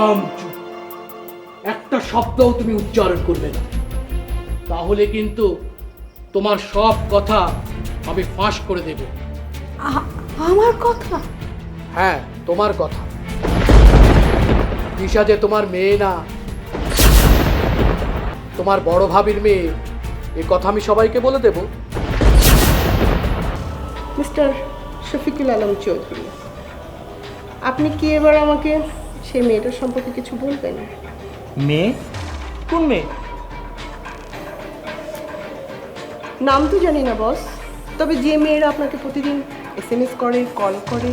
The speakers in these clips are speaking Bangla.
একদম চুপ, একটা শব্দও তুমি উচ্চারণ করবে না, তাহলে কিন্তু তোমার সব কথা আমি ফাঁস করে দেব। আমার কথা? হ্যাঁ, তোমার কথা। দিশা যে তোমার মেয়ে না, তোমার বড় ভাবির মেয়ে, এ কথা আমি সবাইকে বলে দেব। মিস্টার শফিকুল আলম চৌধুরী, আপনি কি এবার আমাকে সেই মেয়েটার সম্পর্কে কিছু বলবেন? মেয়ে? কোন মেয়ে? নাম তো জানি না বস, তবে যে মেয়েরা আপনাকে প্রতিদিন SMS করে, কল করে।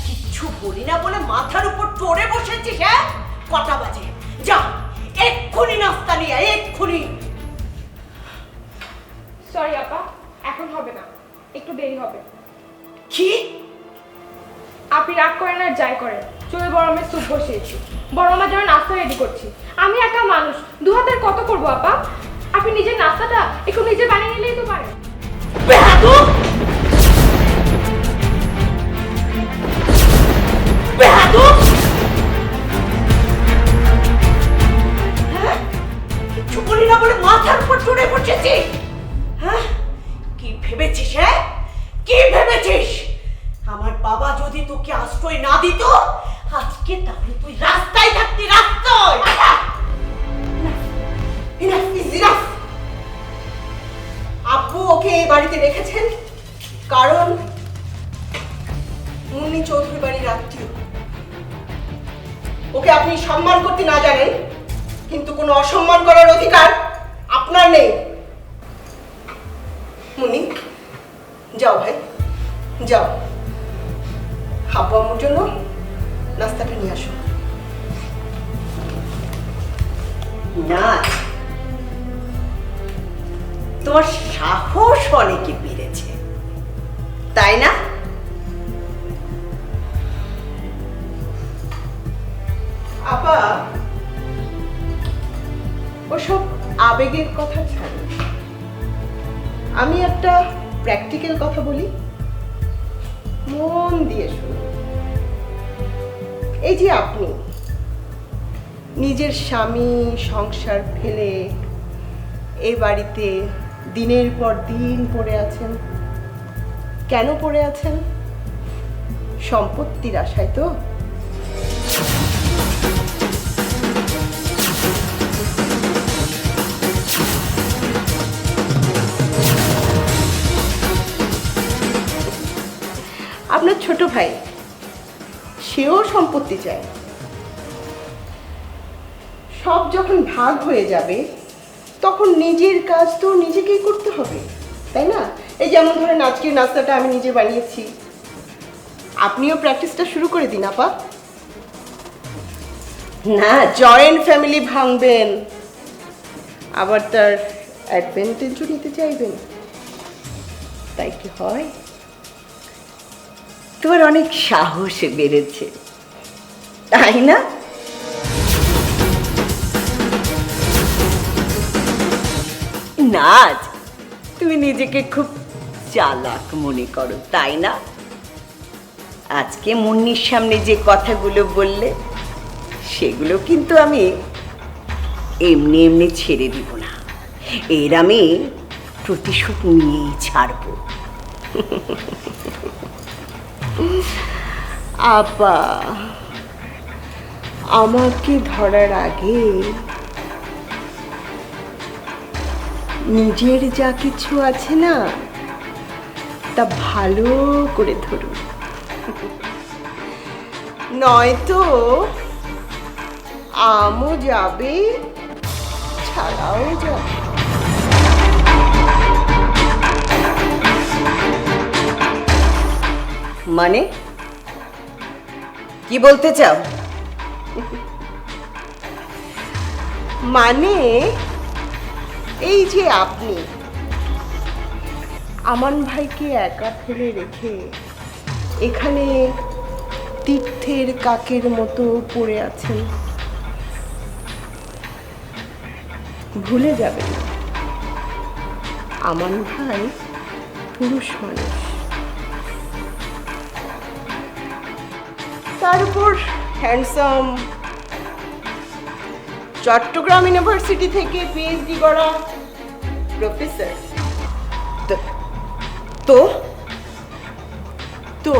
কিচ্ছু বলি না বলে মাথার উপর চড়ে বসেছিস? হ্যাঁ, কটা বাজে? যা এক্ষুনি নাস্তা নিয়ে আয়, এক্ষুনি। সরি আপা, এখন হবে না, একটু দেরি হবে। কি? আপনি রাগ করেন আর যাই করেন, চলে বড় আমি স্যুপ বসিয়েছি, বড় আমার জন্য নাস্তা রেডি করছি। আমি একা মানুষ, দু হাতের কত করবো আপা? আপনি নিজের নাস্তাটা একটু নিজে বানিয়ে নিলেই তো পারেন। বেহাদুর! বেহাদুর! হ্যাঁ, কিচ্ছু বলি না বলে মাথার উপর চড়ে বসেছিস? হ্যাঁ, কি ভেবেছিস? হ্যাঁ, কি ভেবেছিস? আমার বাবা যদি তোকে আশ্রয় না দিত আজকে, তাহলে তুই রাস্তায় থাকতি, রাস্তায়। Enough is enough! আব্বু ওকে এই বাড়িতে রেখেছেন কারণ মুন্নি চৌধুরী বাড়ির আত্মীয়। ওকে আপনি সম্মান করতে না জানেন, কিন্তু কোনো অসম্মান করার অধিকার আপনার নেই। মুন্নি, যাও ভাই, যাও, আব্বু আম্মুর জন্য নাস্তাটা নিয়ে আসো। না, তোমার সাহস অনেকে বেড়েছে, তাই না? আপা, ওসব আবেগের কথা ছাড়ো, আমি একটা প্র্যাকটিক্যাল কথা বলি, মন দিয়ে শুনুন। এই যে আপনি নিজের স্বামী সংসার ফেলে এই বাড়িতে দিনের পর দিন পড়ে আছেন, কেন পড়ে আছেন? সম্পত্তির আশায় তো? আপনার ছোট ভাই, সেও সম্পত্তি চায়। সব যখন ভাগ হয়ে যাবে তখন নিজের কাজ তো নিজেকেই করতে হবে, তাই না? এই যেমন ধরেন আজকের নাস্তাটা আমি নিজে বানিয়েছি, আপনিও প্র্যাকটিসটা শুরু করে দিন আপা। না, জয়েন্ট ফ্যামিলি ভাঙবেন, আবার তার অ্যাডভান্টেজও নিতে চাইবেন, তাই কি হয়? তোমার অনেক সাহস বেড়েছে, তাই না? নাজ, তুমি নিজেকে খুব চালাক মনে করো, তাই না? আজকে মুন্নির সামনে যে কথাগুলো বললে সেগুলো কিন্তু আমি এমনি এমনি ছেড়ে দিব না, এর আমি প্রতিশোধ নিয়েই ছাড়বো। আপা, আমাকে ধরার আগে নিজের যা কিছু আছে না, তা ভালো করে ধরুন, নয়তো আমও যাবে, ছাড়াও যাবে। মানে কি বলতে চাও? মানে এই যে আপনি আমান ভাইকে একা ফেলে রেখে এখানে তীর্থের কাকের মতো পড়ে আছেন, ভুলে যাবেন না আমান ভাই পুরুষ মানুষ, তার উপর হ্যান্ডসাম, চট্টগ্রাম ইউনিভার্সিটি থেকে পিএইচডি করা প্রফেসর। তো তো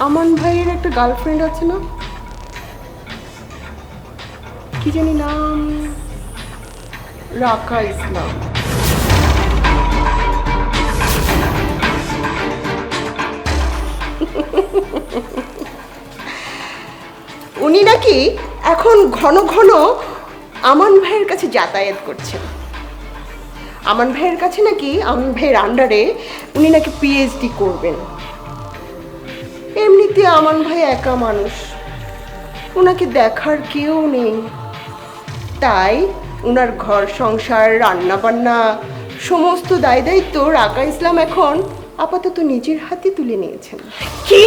আমান ভাইয়ের একটা গার্লফ্রেন্ড আছে না, কি জানি নাম, রাকা ইসলাম। উনি নাকি এখন ঘন ঘন আমান ভাইয়ের কাছে যাতায়াত করছেন। আমান ভাইয়ের কাছে নাকি, আমান ভাইয়ের আন্ডারে উনি নাকি পিএইচডি করবেন। এমনিতে আমান ভাই একা মানুষ, ওনাকে দেখার কেউ নেই, তাই ওনার ঘর সংসার, রান্না বান্না সমস্ত দায় দায়িত্ব রাকা ইসলাম এখন আপাতত নিজের হাতে তুলে নিয়েছেন। কি?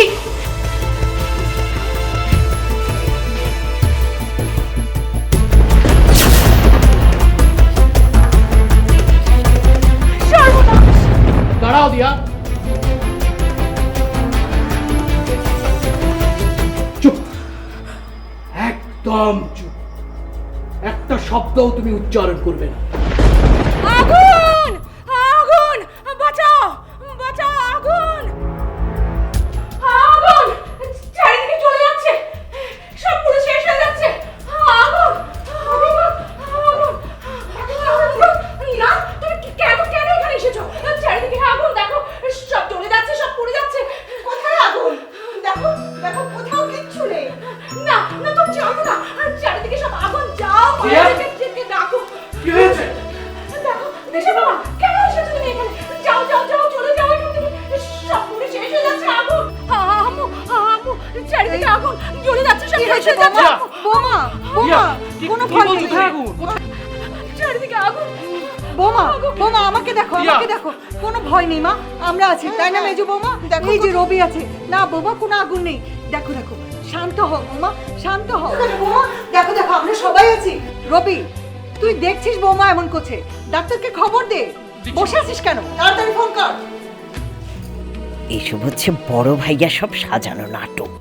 দাঁড়াও দিয়া, চুপ, একদম চুপ, একটা শব্দও তুমি উচ্চারণ করবে না। আগুন! আগুন! বাঁচাও! বাঁচাও! আগুন! আগুন! চারিদিকে চলে যাচ্ছে, সব পুরো শেষ হয়ে যাচ্ছে। আগুন! আগুন! আগুন! না, তুমি কেন কেন এখানে এসেছো? চারিদিকে আগুন, দেখো সব চলে যাচ্ছে, সব পুড়ে যাচ্ছে। কোথায় আগুন? দেখো দেখো, কোথাও কিচ্ছু নেই। না না, তুমি জানো না, চারিদিকে সব আগুন। যাও, প্রিয়া? মায়েরকে ডাকো। কি হয়েছে? দেখো দেশে বাবা, কেন এসেছো তুমি এখানে? যাও যাও যাও, চলে যাও এখান থেকে, সব পুড়ে শেষ হয়ে যাচ্ছে। আগুন! আম্মু আম্মু, চারিদিকে আগুন জ্বলে যাচ্ছে, সব শেষ হয়ে যাচ্ছে। বোমা, বোমা, কোনো ভয় নেই। চারিদিকে আগুন। বোমা, বোমা, আমাকে দেখো, আমাকে দেখো, কোনো ভয় নেই মা, আমরা আছি, তাই না মেজো বৌমা? এই যে রবি আছে না, বোমা কোনো আগুন নেই। দেখো দেখো, শান্ত হও বোমা, শান্ত হও। বোমা দেখো দেখো, আমরা সবাই আছি। রবি, তুই দেখছিস বৌমা এমন করছে, ডাক্তারকে খবর দে। বসে আছিস কেন? তাড়াতাড়ি ফোন কর। এসব হচ্ছে বড় ভাইয়া সব সাজানো নাটক,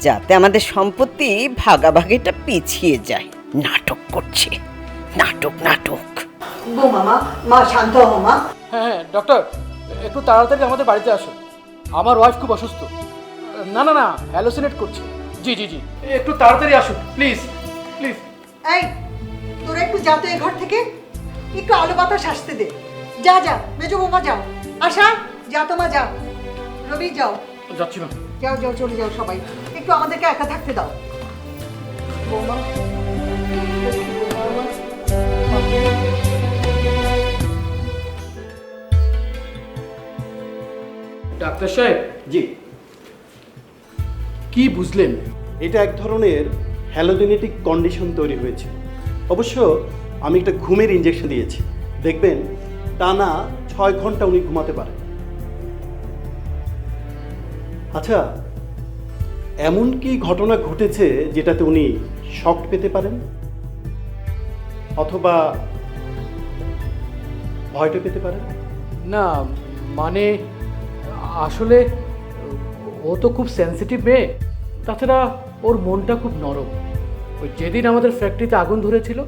যাতে আমাদের সম্পত্তি ভাগাভাগিটা পিছিয়ে যায়। নাটক করছে, নাটক নাটক। বোমা মা, মা শান্ত হও মা। হ্যাঁ হ্যাঁ ডক্টর, একটু তাড়াতাড়ি আমাদের বাড়িতে আসুন, আমার ওয়াইফ খুব অসুস্থ। না না না, হ্যালোসিনেট করছে। জি জি জি, একটু তাড়াতাড়ি আসুন প্লিজ প্লিজ। এই, তোরা একটু যা তো এ ঘর থেকে, একটু আলো বাতাস আসতে দে। যা যা মেজো বৌমা, যাও। আশা, যা তোমা, যা। রবি, যাও যাচ্ছি না। যাও যাও, চলে যাও সবাই, একটু আমাদেরকে একা থাকতে দাও। বৌমা, ডাক্তার সাহেব, জি, কি বুঝলেন? এটা এক ধরনের হ্যালোজেনেটিক কন্ডিশন তৈরি হয়েছে। অবশ্য আমি একটা ঘুমের ইঞ্জেকশন দিয়েছি, দেখবেন টানা 6 ঘন্টা উনি ঘুমাতে পারেন। আচ্ছা, এমন কি ঘটনা ঘটেছে যেটাতে উনি শক পেতে পারেন, অথবা ভয়টা পেতে পারেন? না মানে আসলে ও তো খুব সেনসিটিভ মেয়ে, তাছাড়া ওর মনটা খুব নরম। ওই যেদিন আমাদের ফ্যাক্টরিতে আগুন ধরেছিল,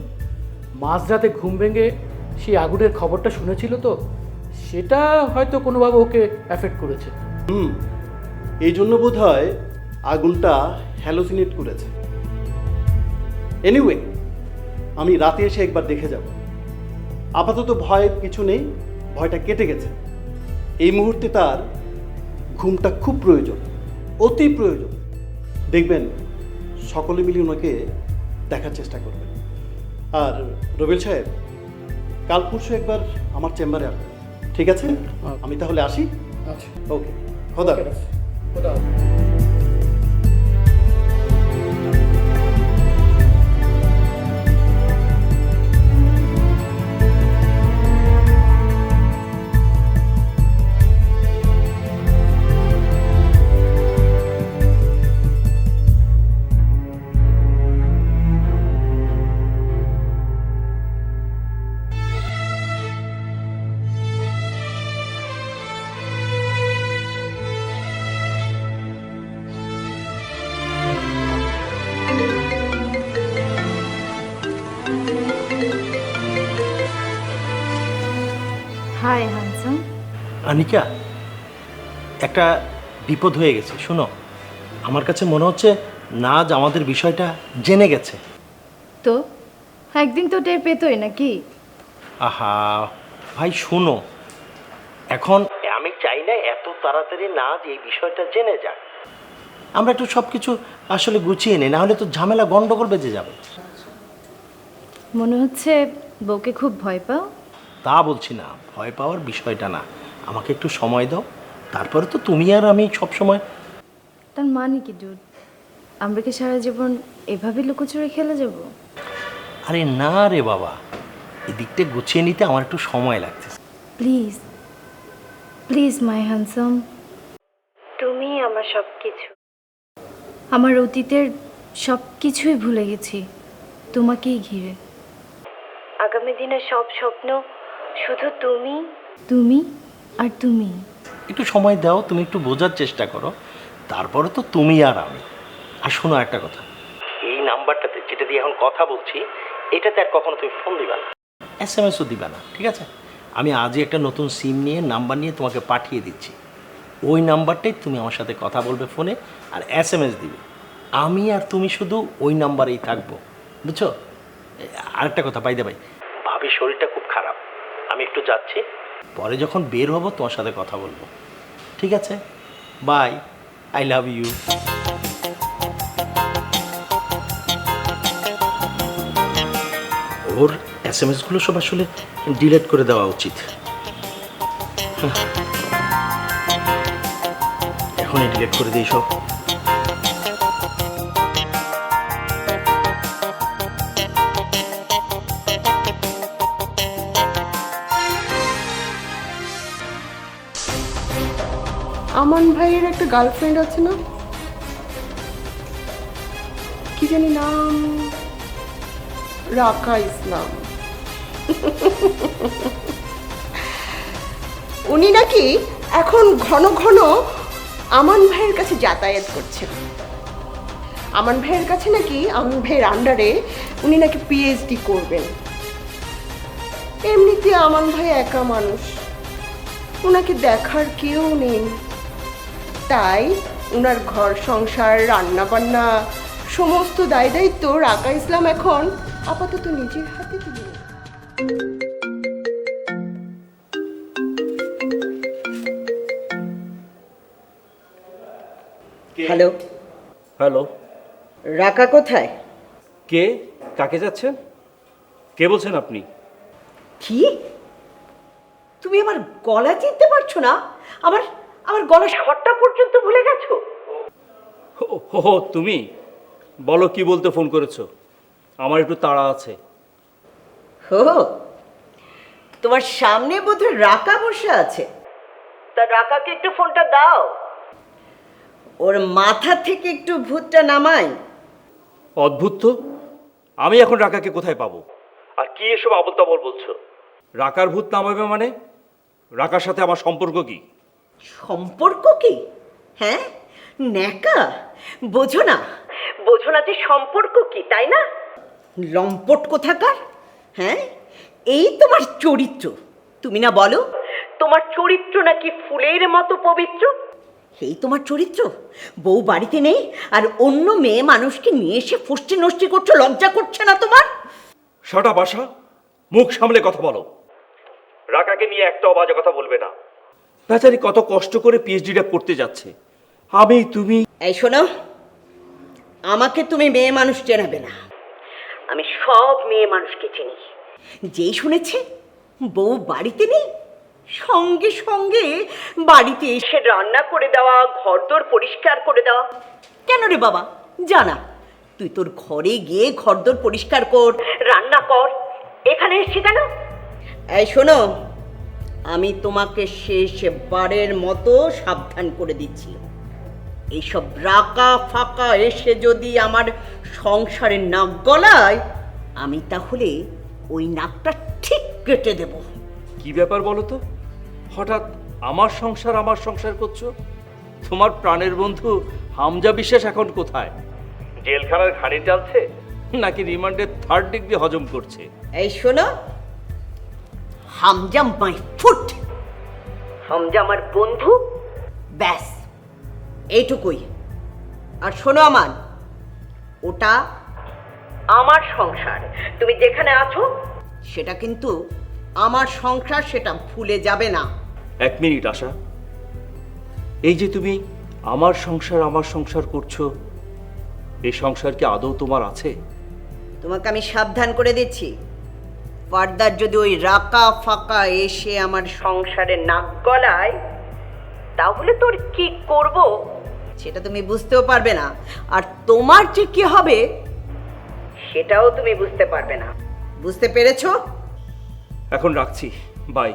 মাঝরাতে ঘুম ভেঙে সেই আগুনের খবরটা শুনেছিল, তো সেটা হয়তো কোনোভাবে ওকে অ্যাফেক্ট করেছে। এই জন্য বোধ হয় আগুনটা হ্যালোসিনেট করেছে। এনিওয়ে, আমি রাতে এসে একবার দেখে যাব। আপাতত ভয়ের কিছু নেই, ভয়টা কেটে গেছে। এই মুহূর্তে তার ঘুমটা খুব প্রয়োজন, অতি প্রয়োজন। দেখবেন সকলে মিলে ওনাকে দেখার চেষ্টা করবেন। আর রবিল সাহেব, কাল পরশু একবার আমার চেম্বারে আসবেন, ঠিক আছে? আমি তাহলে আসি। আচ্ছা, ওকে, খোদা হাফেজ। খোদা হাফেজ। আনিকা, একটা বিপদ হয়ে গেছে। শোনো, আমার কাছে মনে হচ্ছে নাজ আমাদের বিষয়টা জেনে গেছে। তো একদিন তো টের পেতোই নাকি? আহা ভাই শোনো, এখন আমি চাই না এত তাড়াতাড়ি নাজ এই বিষয়টা জেনে যাক। আমরা একটু সব কিছু আসলে গুছিয়ে নিই, না হলে তো ঝামেলা গন্ডগোল বেজে যাবে। মনে হচ্ছে বউকে খুব ভয় পাও। তা বলছি না, ভয় পাওয়ার বিষয়টা না, আমাকে একটু সময় দাও, তারপরে তো তুমি আর আমি সব সময়। তার মানে কি ডুড, আমরা কি সারা জীবন এভাবে লুকোচুরি খেলে যাব? আরে না রে বাবা, এদিকটা গুছিয়ে নিতে আমার একটু সময় লাগতেছে। প্লিজ প্লিজ মাই হ্যান্ডসাম, তুমি আমার সব কিছু। আমার অতীতের সব কিছুই ভুলে গেছি তোমাকেই ঘিরে। আগামী দিনের সব স্বপ্ন শুধু তুমি, তুমি আর তুমি। একটু সময় দাও, তুমি একটু বোঝার চেষ্টা করো, তারপরে তো তুমি আর আমি। আর শোনো একটা কথা, এই নাম্বারটাতে যেটা দিয়ে এখন কথা বলছি, এটাতে আর কখনো তুমি ফোন দিবা না, SMS-ও দিবা না, ঠিক আছে? আমি আজই একটা নতুন সিম নিয়ে নাম্বার নিয়ে তোমাকে পাঠিয়ে দিচ্ছি। ওই নাম্বারটাই তুমি আমার সাথে কথা বলবে ফোনে, আর SMS দিবে। আমি আর তুমি শুধু ওই নাম্বারেই থাকবো, বুঝছো? আরেকটা কথা, বাইদে ভাই, ভাবির শরীরটা খুব খারাপ, আমি একটু যাচ্ছি, পরে যখন বের হবো তোমার সাথে কথা বলবো, ঠিক আছে? Bye, I love you. ওর SMS-গুলো সব আসলে ডিলিট করে দেওয়া উচিত। এখনই ডিলিট করে দিই সব। আমান ভাইয়ের একটা গার্লফ্রেন্ড আছে না, কি জানি নাম, রাকা ইসলাম। উনি নাকি এখন ঘন ঘন আমান ভাইয়ের কাছে যাতায়াত করছেন। আমান ভাইয়ের কাছে নাকি, আমান ভাইয়ের আন্ডারে উনি নাকি PhD করবেন। এমনিতে আমান ভাই একা মানুষ, ওনাকে দেখার কেউ নেই, তাই ওনার ঘর সংসার রান্না বান্না সমস্ত দায় দায়িত্ব রাকা ইসলাম এখন আপাতত নিজের হাতে তুলে নেয়। হ্যালো, হ্যালো, রাকা কোথায়? কে? কাকে যাচ্ছেন? কে বলছেন আপনি? কি? তুমি আমার গলা চিনতে পারছো না? আমার আমার গলা স্বরটা পর্যন্ত ভুলে গেছো? ও তুমি বলো, কি বলতে ফোন করেছো? আমার একটু তাড়া আছে। হো, তোমার সামনে বোধহয় রাকা বসে আছে, তা রাকাকে একটু ফোনটা দাও, ওর মাথা থেকে একটু ভূতটা নামাই। অদ্ভুত তো, আমি এখন রাকাকে কোথায় পাবো? আর কি এসব আবল তাবল বলছো? রাকার ভূত নামাবে মানে? রাকার সাথে আমার সম্পর্ক কি? সম্পর্ক কি? হ্যাঁ, ন্যাকা, বোঝো না? বোঝো না যে সম্পর্ক কি, তাই না? লম্পট কোথাকার। হ্যাঁ, এই তোমার চরিত্র। তুমি না বলো তোমার চরিত্র নাকি ফুলের মতো পবিত্র? এই তোমার চরিত্র। বউ বাড়িতে নেই আর অন্য মেয়ে মানুষকে নিয়ে এসে ফষ্টি নষ্টি করছো, লজ্জা করছে না তোমার? সাটা বাসা, মুখ সামলে কথা বলো। রাকাকে নিয়ে একটাও বাজে কথা বলবে না। বেচারি কত কষ্ট করে PhD-টা করতে যাচ্ছে, আমি তুমি। এই শোনো, আমাকে তুমি মেয়ে মানুষ চেনাবে না। আমি সব মেয়ে মানুষকে চিনি। যেই শুনেছে বউ বাড়িতে নেই, সঙ্গে সঙ্গে বাড়িতে এসে রান্না করে দেওয়া, ঘরদোর পরিষ্কার করে দেওয়া। কেন রে বাবা, জানা তুই তোর ঘরে গিয়ে ঘরদোর পরিষ্কার কর, রান্না কর, এখানে এসে কেন? এই শোনো, আমি তোমাকে শেষবারের মতো সাবধান করে দিচ্ছি, এইসব রাকা ফাঁকা এসে যদি আমার সংসারের নাক গলায়, আমি তাহলে ওই নাকটা ঠিক কেটে দেব। কি ব্যাপার বলো তো, হঠাৎ আমার সংসার করছো? তোমার প্রাণের বন্ধু হামজা বিশ্বাস এখন কোথায়? জেলখানার ঘানি টানছে নাকি রিমান্ডের 3rd ডিগ্রি হজম করছে? এই শোনো, হামজা মাই ফুট, হামজা আমার বন্ধু, ব্যাস এইটুকুই। আর শোনো আমান, ওটা আমার সংসার, তুমি যেখানে আছো সেটা কিন্তু আমার সংসার, সেটা ভুলে যাবে না। 1 মিনিট আশা, এই যে তুমি আমার সংসার করছো, এই সংসার কি আদৌ তোমার আছে? তোমাকে আমি সাবধান করে দিচ্ছি, ফার্দার যদি ওই রাকা ফাঁকা এসে আমার সংসারে নাক গলায়, তাহলে তোর কি করব সেটা তুমি বুঝতেও পারবে না, আর তোমার যে কি হবে সেটাও তুমি বুঝতে পারবে না। বুঝতে পেরেছো? এখন রাখছি, বাই।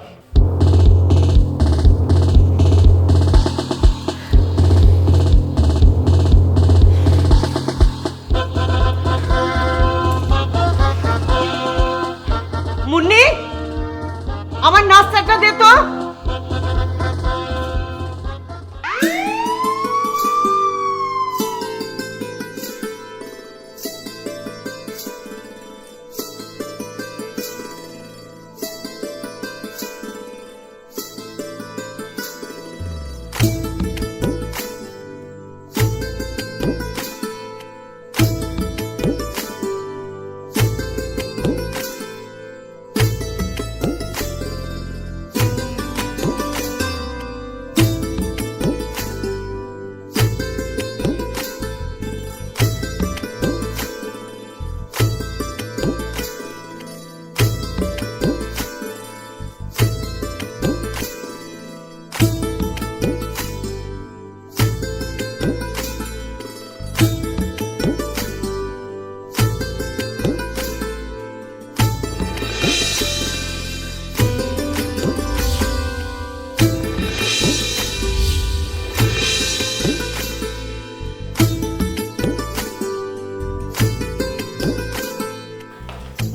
মুন্নি, আমার নাস্তাটা দে তো।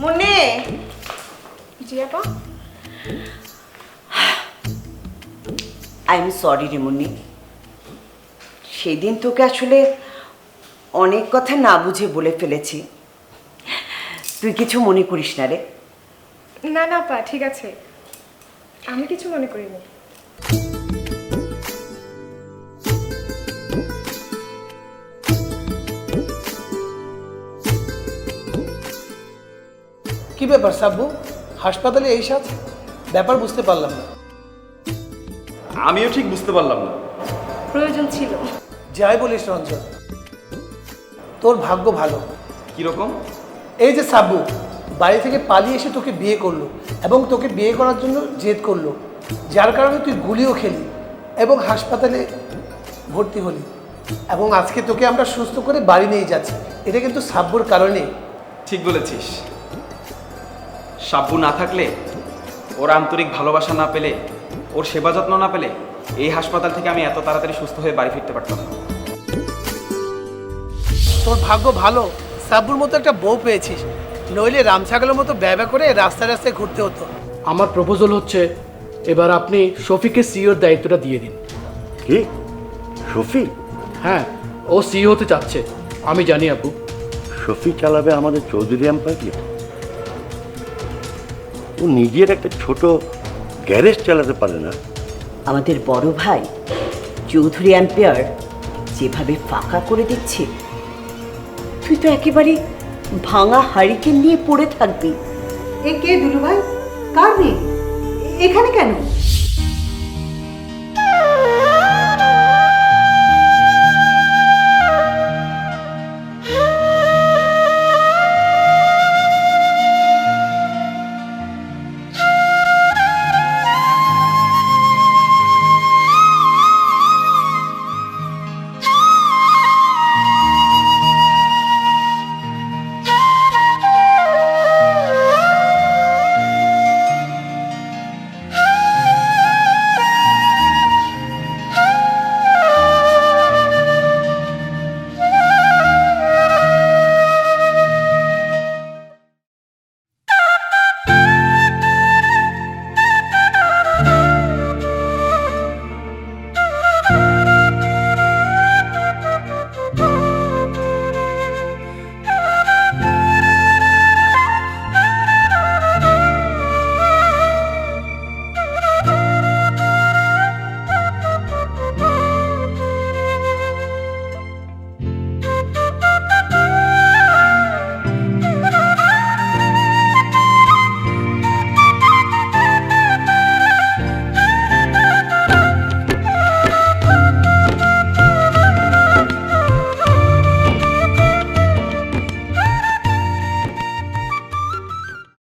মুন্নি, জি আপা। আই এম সরি রে মুন্নি, সেদিন তোকে আসলে অনেক কথা না বুঝে বলে ফেলেছি, তুই কিছু মনে করিস না রে। না না আপা, ঠিক আছে, আমি কিছু মনে করিনি। কি ব্যাপার সাব্বু, হাসপাতালে এই সাজ? ব্যাপার বুঝতে পারলাম না। আমিও ঠিক বুঝতে পারলাম না। প্রয়োজন ছিল। যাই বলিস রঞ্জন, তোর ভাগ্য ভালো। কিরকম? এই যে সাব্বু বাড়ি থেকে পালিয়ে এসে তোকে বিয়ে করলো এবং তোকে বিয়ে করার জন্য জেদ করলো, যার কারণে তুই গুলিও খেলি এবং হাসপাতালে ভর্তি হলি, এবং আজকে তোকে আমরা সুস্থ করে বাড়ি নিয়ে যাচ্ছি। এটা কিন্তু সাব্বুর কারণে। ঠিক বলেছিস, সাব্বু না থাকলে, ওর আন্তরিক ভালোবাসা না পেলে, ওর সেবা যত্ন না পেলে এই হাসপাতাল থেকে আমি এত তাড়াতাড়ি সুস্থ হয়ে বাড়ি ফিরতে পারতাম না। তোর ভাগ্য ভালো সাব্বুর মতো একটা বউ পেয়েছিস, নইলে রামছাগলের মতো ব্যবহার করে রাস্তায় রাস্তায় ঘুরতে হতো। আমার প্রপোজাল হচ্ছে এবার আপনি শফিকে সিইওর দায়িত্বটা দিয়ে দিন। কি শফি? হ্যাঁ, ও সিইও হতে চাচ্ছে, আমি জানি আপু। শফি চালাবে আমাদের চৌধুরী এম্পায়ার? ও নিজের একটা ছোট গ্যারেজ চালাতে পারে না? আমাদের বড় ভাই চৌধুরী এম্পায়ার যেভাবে ফাঁকা করে দিচ্ছে, তুই তো একেবারে ভাঙা হারিকেন নিয়ে পড়ে থাকবি। এ কে দুলু ভাই? কার মেয়ে? এখানে কেন?